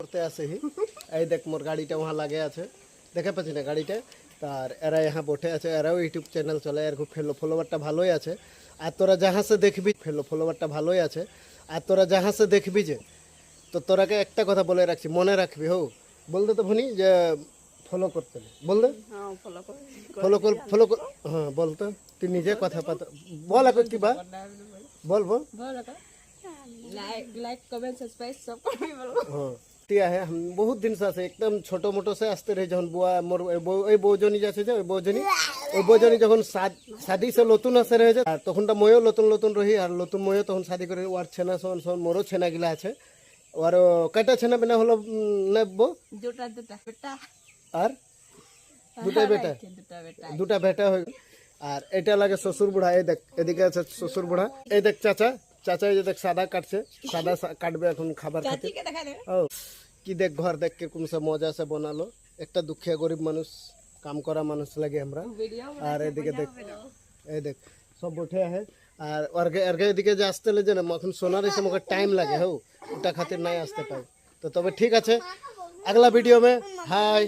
করতে আসে হি এই দেখ মোর গাড়িটা वहाँ লাগে আছে দেখে পাচ্ছি না গাড়িটা তার এরা यहाँ বসে আছে এরাও ইউটিউব চ্যানেল চলে এর খুব ফলোয়ারটা ভালোই আছে আর তোরা যাহা সে দেখবি ফলোয়ারটা ভালোই আছে আর তোরা যাহা সে দেখবি যে তো তোরাকে একটা কথা বলে রাখছি মনে রাখবি হো বলতে তো ভনি যে ফলো করতে বল দে ফলো কর হ্যাঁ বলতো তুই নিজে কথা পাতা বল এখন কি বা বল বল लाइक कमेंट सब्सक्राइब सब करबी बोलो हाँ টিয়া है हम बहुत दिन से আছে একদম ছোট মোটো সে আসতে রহে যখন বুয়া মোর ওই বউজনী যাচ্ছে যে ওই বউজনী যখন শাদি সে নতুন আসে রহে যে তখনটা ময়ও নতুন রহি আর নতুন ময়ও তখন শাদি করে ওর ছেনা সন মোরও ছেনা গিলা আছে আর কয়টা ছেনা বিনা হলো নেবো দুটা বেটা আর দুটা বেটা হয় আর এটা লাগে শ্বশুর বুড়া এই দেখ এদিকে আছে শ্বশুর বুড়া এই দেখ চাচা এই যে দেখ সাদা কাটছে সাদা কাটবে এখন খাবার খাতে ও কি দেখ ঘর দেখ কিরকম সে মজা সে বানালো একটা দুঃখিয়া গরিব মানুষ কাম করা মানুষ লাগে আমরা আর এদিকে দেখ এই দেখ সব বসে আছে আর अर्घे এদিকে যে আসতে লে যে না এখন সোনার এসে মুখে টাইম লাগে হো ওটা খাतिर নাই আসতে পাই তো তবে ঠিক আছে अगला वीडियो में हाय।